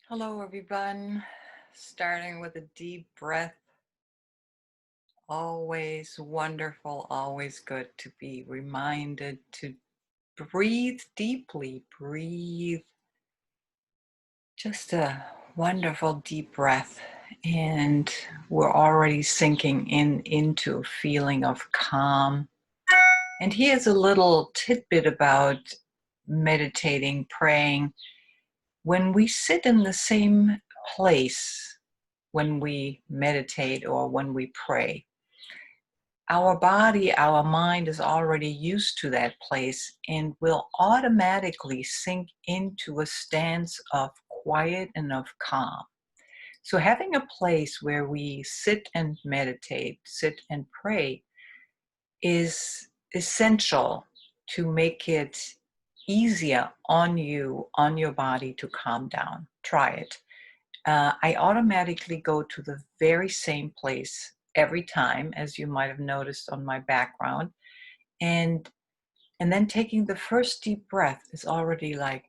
Hello, everyone. Starting with a deep breath. Always wonderful, always good to be reminded to breathe deeply. Breathe just a wonderful deep breath. And we're already sinking into a feeling of calm. And here's a little tidbit about meditating, praying. When we sit in the same place, when we meditate or when we pray, our body, our mind is already used to that place and will automatically sink into a stance of quiet and of calm. So, having a place where we sit and meditate, sit and pray, is essential to make it easier on you, on your body to calm down. Try it. I automatically go to the very same place every time, as you might have noticed on my background. And and then taking the first deep breath is already like,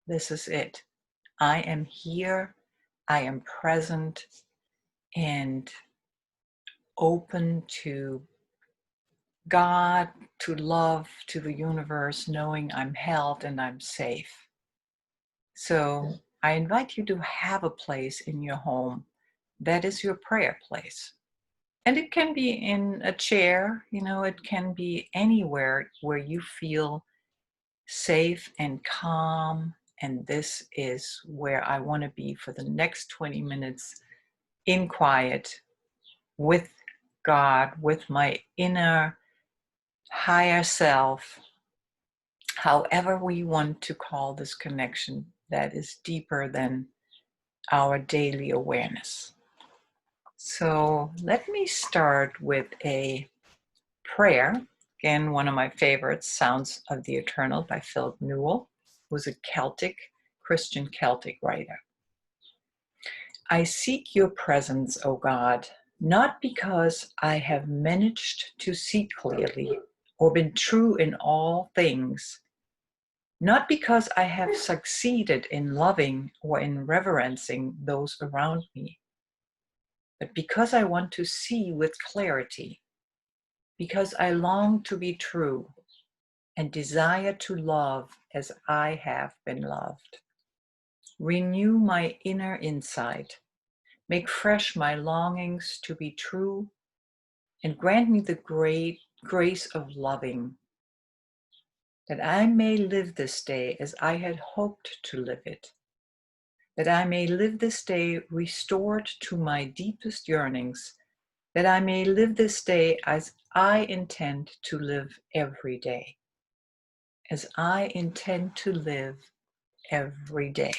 this is it. I am here, I am present and open to God, to love, to the universe, knowing I'm held and I'm safe. So I invite you to have a place in your home that is your prayer place. And it can be in a chair, it can be anywhere where you feel safe and calm. And this is where I want to be for the next 20 minutes in quiet with God, with my inner higher self, however we want to call this connection that is deeper than our daily awareness. So let me start with a prayer. Again, one of my favorites, Sounds of the Eternal by Philip Newell, who's a Christian Celtic writer. I seek your presence, O God, not because I have managed to see clearly or been true in all things, not because I have succeeded in loving or in reverencing those around me, but because I want to see with clarity, because I long to be true and desire to love as I have been loved. Renew my inner insight, make fresh my longings to be true, and grant me the great grace of loving, that I may live this day as I had hoped to live it, that I may live this day restored to my deepest yearnings, that I may live this day as I intend to live every day, as I intend to live every day.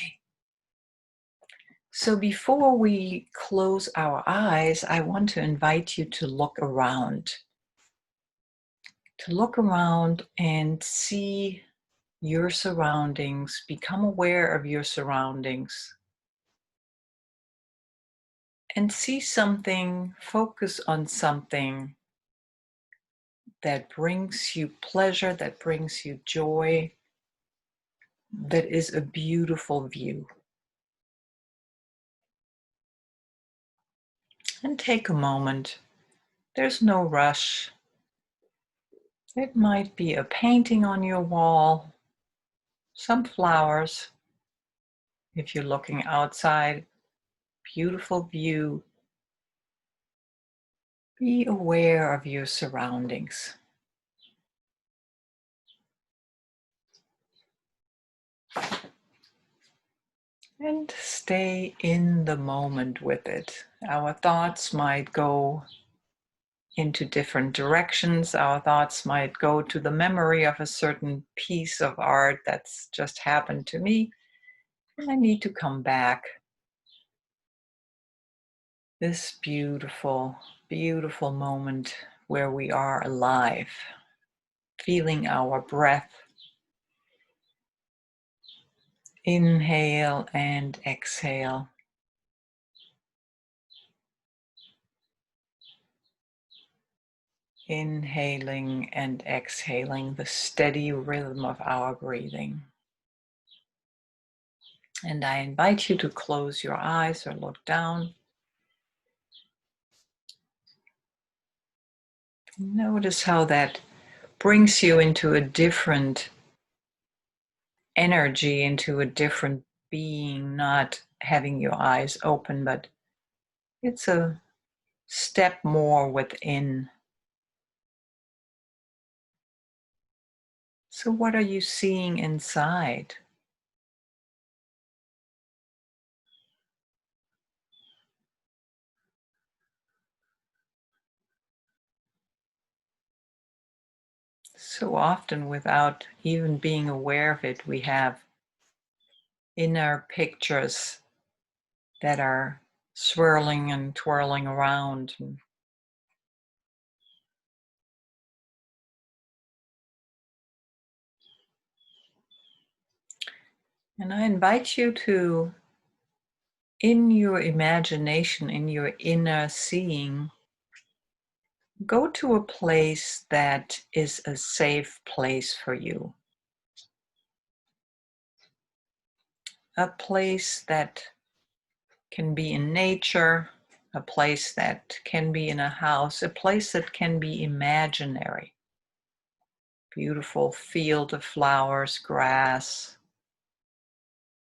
So before we close our eyes, I want to invite you to look around. To look around and see your surroundings, become aware of your surroundings, and see something, focus on something that brings you pleasure, that brings you joy, that is a beautiful view. And take a moment. There's no rush. It might be a painting on your wall, some flowers. If you're looking outside, beautiful view. Be aware of your surroundings. And stay in the moment with it. Our thoughts might go into different directions. Our thoughts might go to the memory of a certain piece of art that's just happened to me. And I need to come back. This beautiful, beautiful moment where we are alive, feeling our breath. Inhale and exhale. Inhaling and exhaling, the steady rhythm of our breathing. And I invite you to close your eyes or look down. Notice how that brings you into a different energy, into a different being, not having your eyes open, but it's a step more within. So, what are you seeing inside? So often, without even being aware of it, we have inner pictures that are swirling and twirling around. And I invite you to, in your imagination, in your inner seeing, go to a place that is a safe place for you. A place that can be in nature, a place that can be in a house, a place that can be imaginary. Beautiful field of flowers, grass,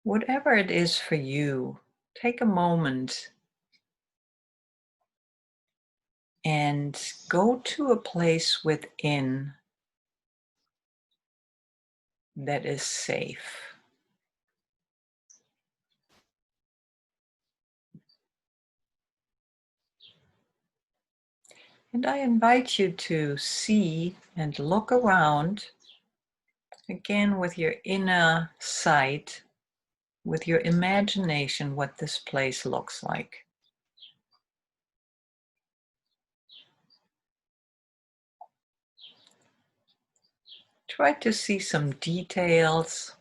whatever it is for you. Take a moment and go to a place within that is safe. And I invite you to see and look around again with your inner sight, with your imagination, what this place looks like. Try to see some details.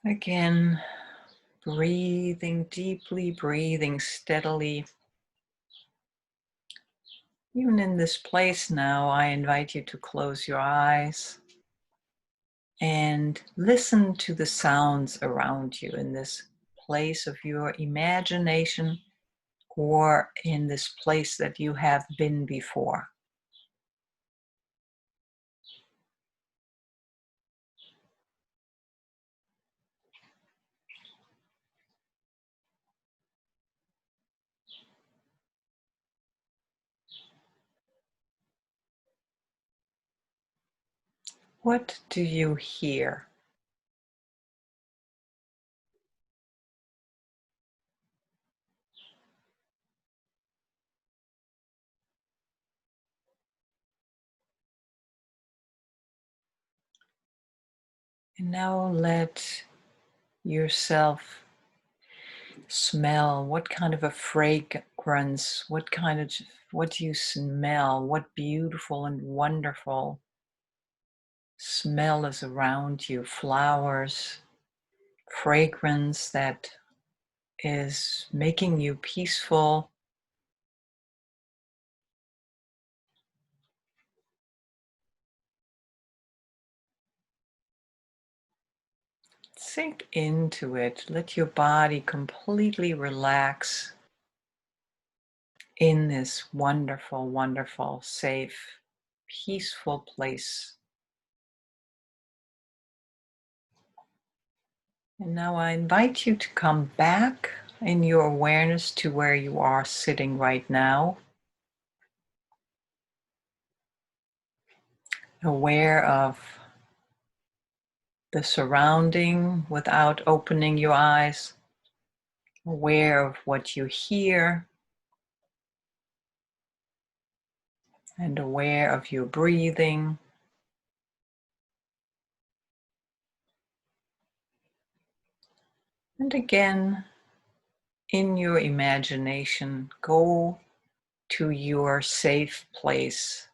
Again, breathing deeply, breathing steadily. Even in this place now, I invite you to close your eyes and listen to the sounds around you in this place of your imagination or in this place that you have been before. What do you hear? And now let yourself smell. What kind of a fragrance, what do you smell? What beautiful and wonderful smell is around you? Flowers, fragrance that is making you peaceful. Sink into it. Let your body completely relax in this wonderful, wonderful, safe, peaceful place. And now I invite you to come back in your awareness to where you are sitting right now, aware of the surrounding without opening your eyes, aware of what you hear, and aware of your breathing. And again, in your imagination, go to your safe place,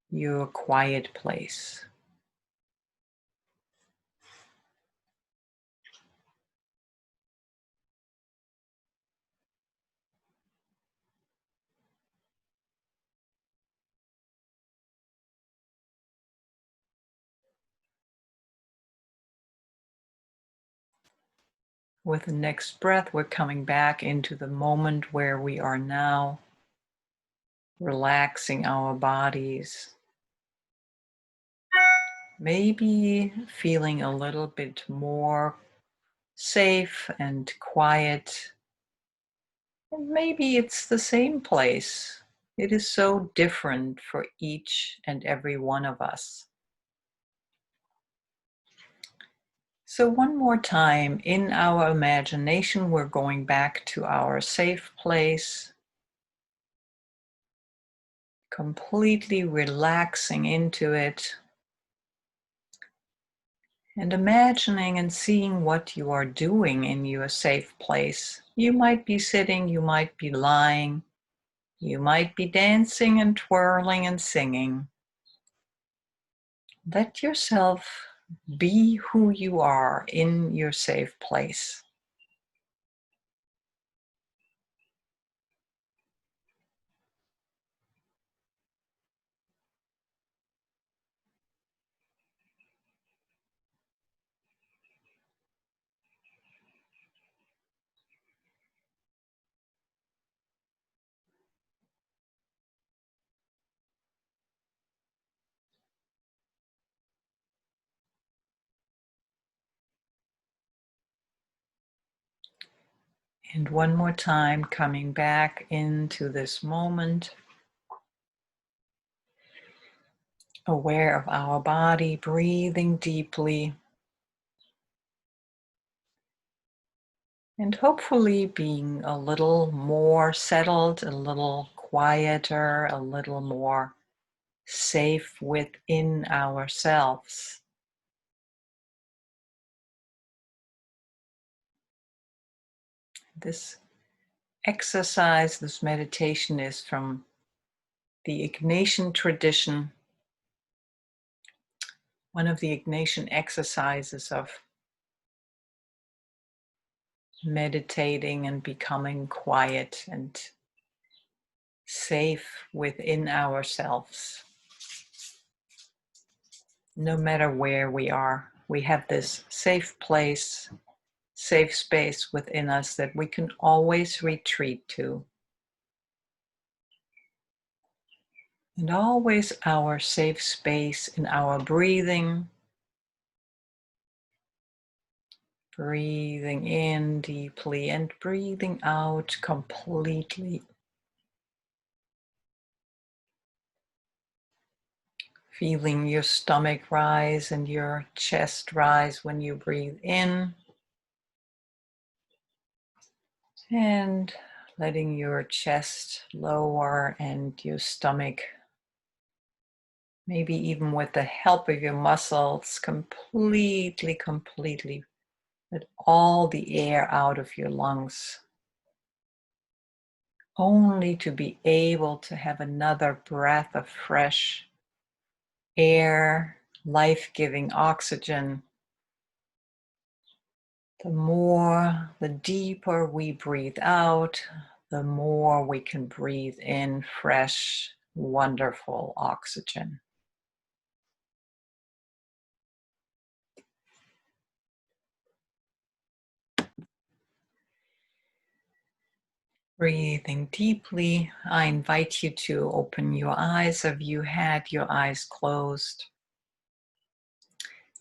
your quiet place. With the next breath, we're coming back into the moment where we are now, relaxing our bodies. Maybe feeling a little bit more safe and quiet. And maybe it's the same place. It is so different for each and every one of us. So one more time, in our imagination, we're going back to our safe place, completely relaxing into it, and imagining and seeing what you are doing in your safe place. You might be sitting, you might be lying, you might be dancing and twirling and singing. Let yourself be who you are in your safe place. And one more time, coming back into this moment, aware of our body, breathing deeply, and hopefully being a little more settled, a little quieter, a little more safe within ourselves. This exercise, this meditation is from the Ignatian tradition, one of the Ignatian exercises of meditating and becoming quiet and safe within ourselves. No matter where we are, we have this safe place, safe space within us that we can always retreat to. And always our safe space in our breathing. Breathing in deeply and breathing out completely. Feeling your stomach rise and your chest rise when you breathe in. And letting your chest lower and your stomach, maybe even with the help of your muscles, completely let all the air out of your lungs. Only to be able to have another breath of fresh air, life-giving oxygen. The deeper we breathe out, the more we can breathe in fresh, wonderful oxygen. Breathing deeply, I invite you to open your eyes if you had your eyes closed.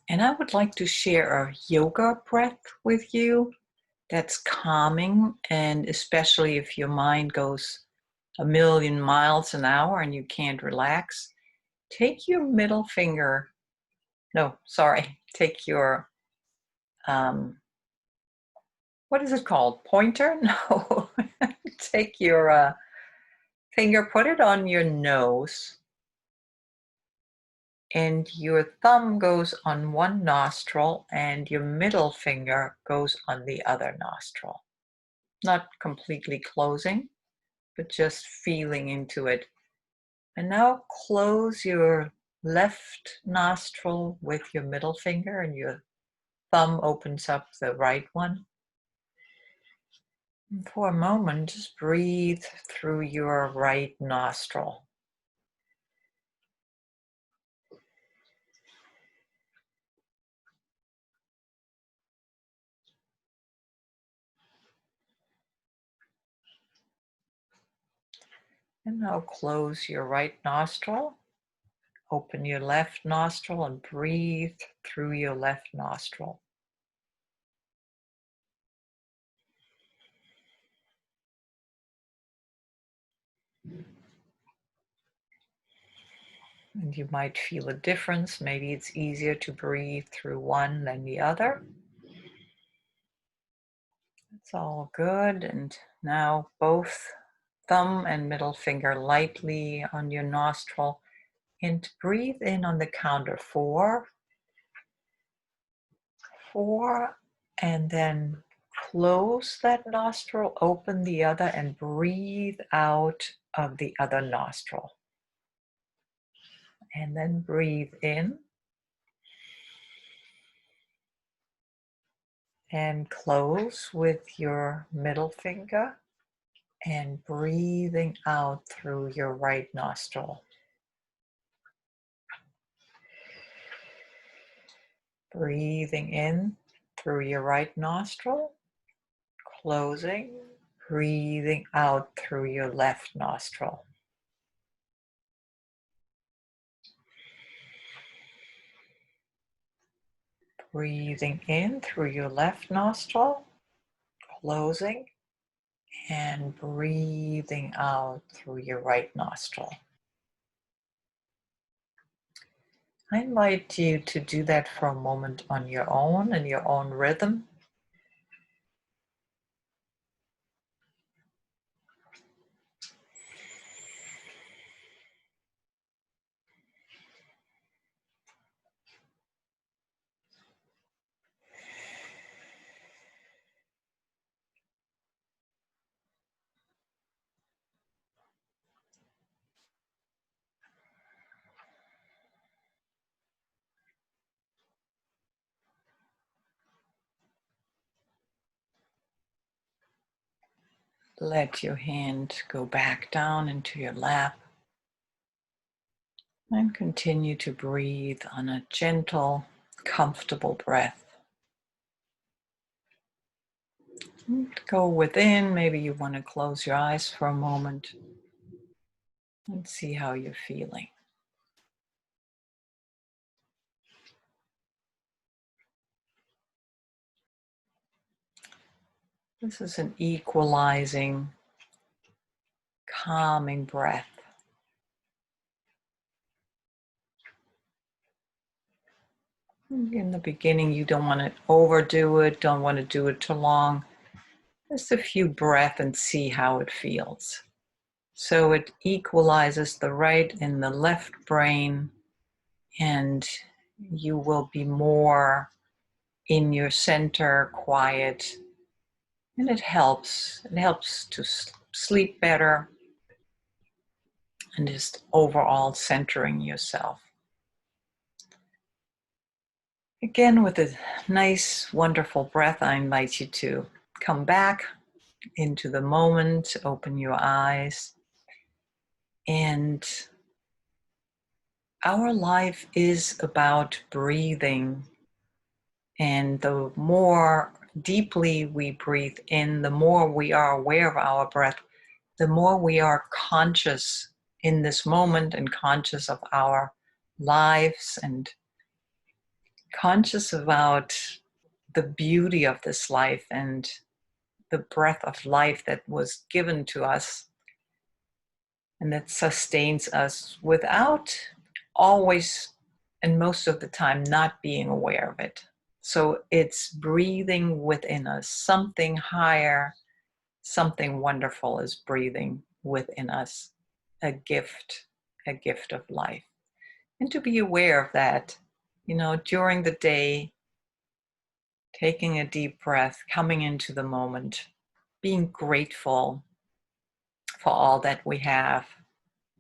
And I would like to share a yoga breath with you that's calming, and especially if your mind goes a million miles an hour and you can't relax, take your middle finger, take your, what is it called? Pointer? No, take your finger, put it on your nose, and your thumb goes on one nostril and your middle finger goes on the other nostril. Not completely closing, but just feeling into it. And now close your left nostril with your middle finger and your thumb opens up the right one. And for a moment, just breathe through your right nostril. And now close your right nostril, open your left nostril, and breathe through your left nostril. And you might feel a difference. Maybe it's easier to breathe through one than the other. It's all good. And now both thumb and middle finger lightly on your nostril. And breathe in on the count of 4, 4, and then close that nostril, open the other, and breathe out of the other nostril. And then breathe in and close with your middle finger and breathing out through your right nostril. Breathing in through your right nostril, closing, breathing out through your left nostril. Breathing in through your left nostril, closing, and breathing out through your right nostril. I invite you to do that for a moment on your own, in your own rhythm. Let your hand go back down into your lap and continue to breathe on a gentle, comfortable breath. Go within. Maybe you want to close your eyes for a moment and see how you're feeling. This is an equalizing, calming breath. In the beginning, you don't want to overdo it, don't want to do it too long. Just a few breaths and see how it feels. So it equalizes the right and the left brain, and you will be more in your center, quiet, and it helps. It helps to sleep better and just overall centering yourself. Again, with a nice, wonderful breath, I invite you to come back into the moment, open your eyes, and our life is about breathing. And the more deeply we breathe in, the more we are aware of our breath, the more we are conscious in this moment and conscious of our lives and conscious about the beauty of this life and the breath of life that was given to us and that sustains us without always and most of the time not being aware of it. So it's breathing within us. Something higher, something wonderful is breathing within us. A gift of life. And to be aware of that, during the day, taking a deep breath, coming into the moment, being grateful for all that we have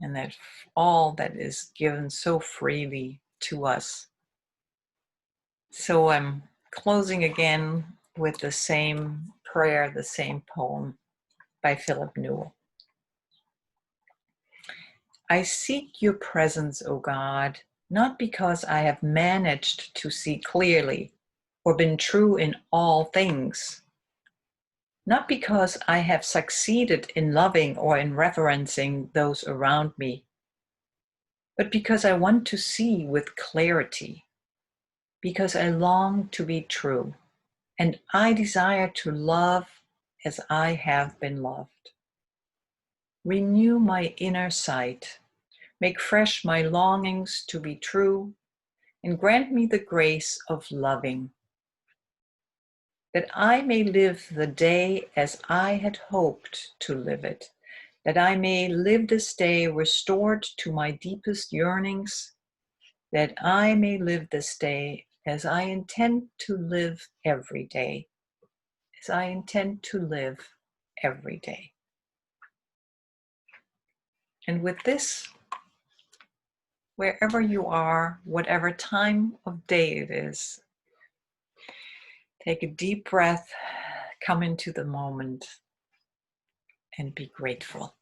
and that all that is given so freely to us. So I'm closing again with the same prayer, the same poem by Philip Newell. I seek your presence, O God, not because I have managed to see clearly or been true in all things, not because I have succeeded in loving or in reverencing those around me, but because I want to see with clarity, because I long to be true, and I desire to love as I have been loved. Renew my inner sight, make fresh my longings to be true, and grant me the grace of loving, that I may live the day as I had hoped to live it, that I may live this day restored to my deepest yearnings, that I may live this day as I intend to live every day, as I intend to live every day. And with this, wherever you are, whatever time of day it is, take a deep breath, come into the moment, and be grateful.